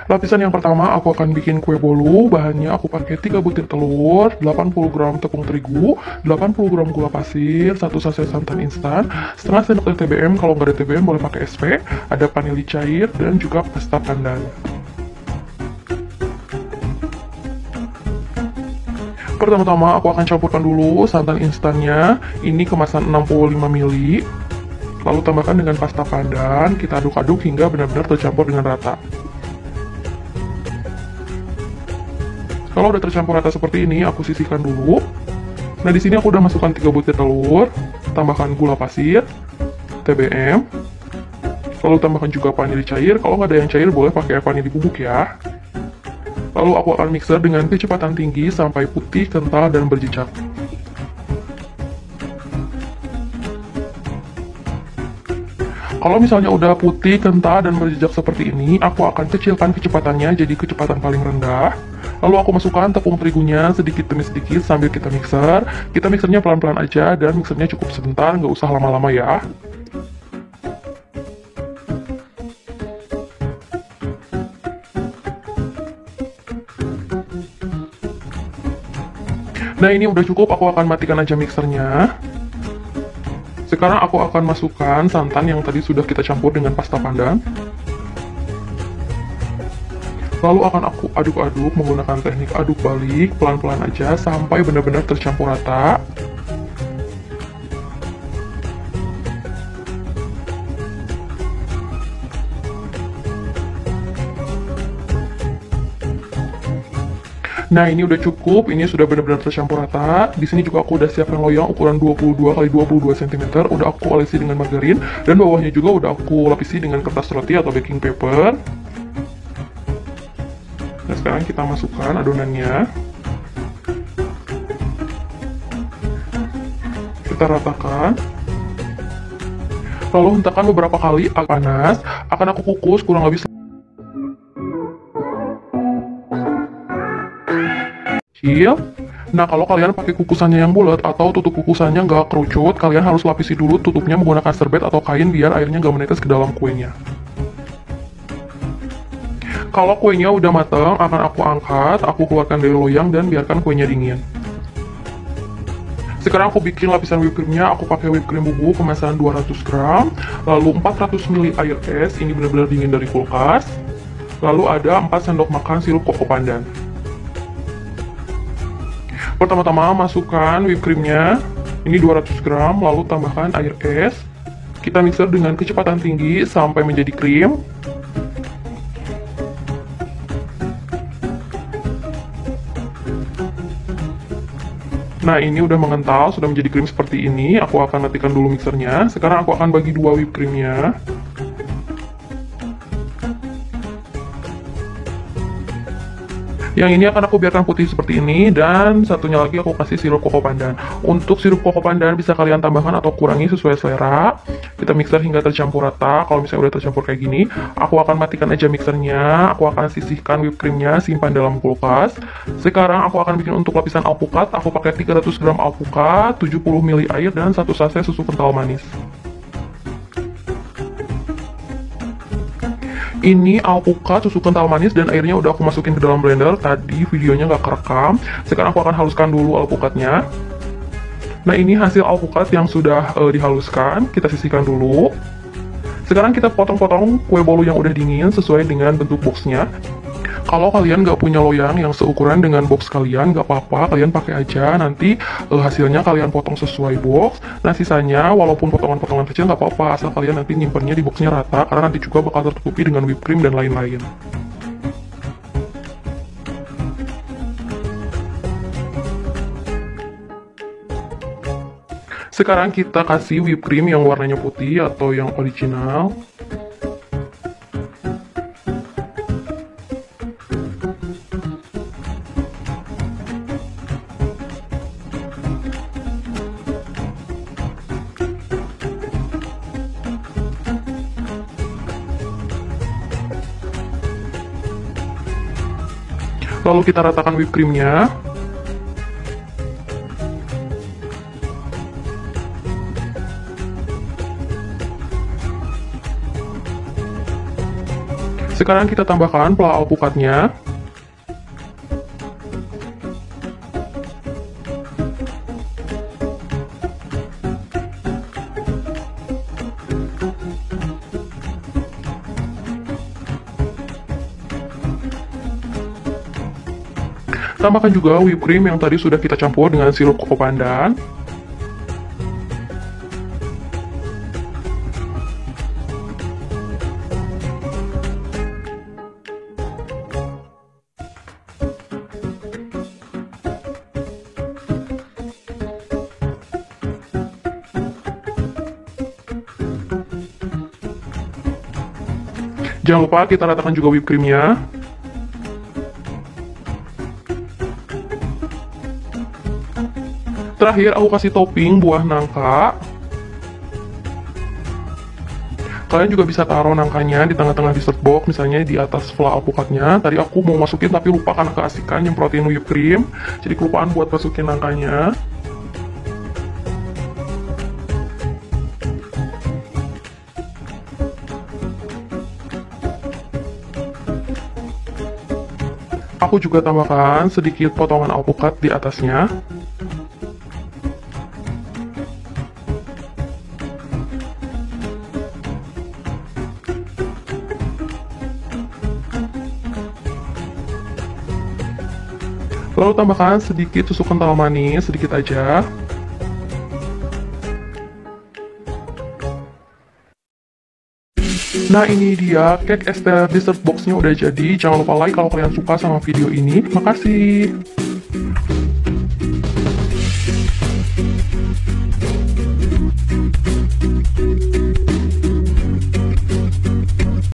Lapisan yang pertama aku akan bikin kue bolu. Bahannya aku pakai 3 butir telur, 80 gram tepung terigu, 80 gram gula pasir, 1 saset santan instan, setengah sendok TBM, kalau nggak ada TBM boleh pakai SP, ada vanili cair, dan juga pasta pandan. Pertama-tama aku akan campurkan dulu santan instannya, ini kemasan 65 ml. Lalu tambahkan dengan pasta pandan, kita aduk-aduk hingga benar-benar tercampur dengan rata. Kalau udah tercampur rata seperti ini, aku sisihkan dulu. Nah, di sini aku udah masukkan 3 butir telur, tambahkan gula pasir, TBM, lalu tambahkan juga vanili cair. Kalau nggak ada yang cair, boleh pakai vanili bubuk ya. Lalu aku akan mixer dengan kecepatan tinggi sampai putih, kental, dan berjejak. Kalau misalnya udah putih, kental, dan berjejak seperti ini, aku akan kecilkan kecepatannya jadi kecepatan paling rendah. Lalu aku masukkan tepung terigunya sedikit demi sedikit sambil kita mixer. Kita mixernya pelan-pelan aja dan mixernya cukup sebentar, nggak usah lama-lama ya. Nah, ini udah cukup, aku akan matikan aja mixernya. Sekarang aku akan masukkan santan yang tadi sudah kita campur dengan pasta pandan. Lalu akan aku aduk-aduk menggunakan teknik aduk balik, pelan-pelan aja sampai benar-benar tercampur rata. Nah, ini udah cukup, ini sudah benar-benar tercampur rata. Di sini juga aku udah siapkan loyang ukuran 22 x 22 cm, udah aku olesi dengan margarin, dan bawahnya juga udah aku lapisi dengan kertas roti atau baking paper. Nah, sekarang kita masukkan adonannya. Kita ratakan. Lalu hentakan beberapa kali agar panas. Akan aku kukus kurang lebih kecil. Nah, kalau kalian pakai kukusannya yang bulat atau tutup kukusannya nggak kerucut, kalian harus lapisi dulu tutupnya menggunakan serbet atau kain biar airnya nggak menetes ke dalam kuenya. Kalau kuenya udah matang, akan aku angkat, aku keluarkan dari loyang dan biarkan kuenya dingin. Sekarang aku bikin lapisan whipped creamnya, aku pakai whipped cream bubuk kemasan 200 gram, lalu 400 ml air es, ini benar-benar dingin dari kulkas, lalu ada 4 sendok makan sirup koko pandan. Pertama-tama masukkan whipped creamnya, ini 200 gram, lalu tambahkan air es, kita mixer dengan kecepatan tinggi sampai menjadi krim. Nah, ini udah mengental, sudah menjadi krim seperti ini. Aku akan matikan dulu mixernya. Sekarang aku akan bagi 2 whipped creamnya. Yang ini akan aku biarkan putih seperti ini, dan satunya lagi aku kasih sirup koko pandan. Untuk sirup koko pandan bisa kalian tambahkan atau kurangi sesuai selera. Kita mixer hingga tercampur rata. Kalau misalnya udah tercampur kayak gini, aku akan matikan aja mixernya. Aku akan sisihkan whipped creamnya, simpan dalam kulkas. Sekarang aku akan bikin untuk lapisan alpukat. Aku pakai 300 gram alpukat, 70 ml air, dan 1 saset susu kental manis. Ini alpukat, susu kental manis, dan airnya udah aku masukin ke dalam blender. Tadi videonya nggak kerekam. Sekarang aku akan haluskan dulu alpukatnya. Nah, ini hasil alpukat yang sudah dihaluskan. Kita sisihkan dulu. Sekarang kita potong-potong kue bolu yang udah dingin sesuai dengan bentuk boxnya. Kalau kalian nggak punya loyang yang seukuran dengan box kalian, nggak apa-apa, kalian pakai aja. Nanti hasilnya kalian potong sesuai box. Nah, sisanya walaupun potongan-potongan kecil nggak apa-apa, asal kalian nanti nyimpennya di boxnya rata, karena nanti juga bakal tertutupi dengan whipped cream dan lain-lain. Sekarang kita kasih whipped cream yang warnanya putih atau yang original. Lalu kita ratakan whipped creamnya. Sekarang kita tambahkan pela alpukatnya. Tambahkan juga whipped cream yang tadi sudah kita campur dengan sirup koko pandan. Jangan lupa kita ratakan juga whipped creamnya. Terakhir aku kasih topping buah nangka. Kalian juga bisa taruh nangkanya di tengah-tengah dessert box, misalnya di atas fla alpukatnya. Tadi aku mau masukin tapi lupa karena keasikan yang protein whipped cream. Jadi kelupaan buat masukin nangkanya. Aku juga tambahkan sedikit potongan alpukat di atasnya. Lalu tambahkan sedikit susu kental manis, sedikit aja. Nah, ini dia cake es teler dessert boxnya udah jadi. Jangan lupa like kalau kalian suka sama video ini. Makasih.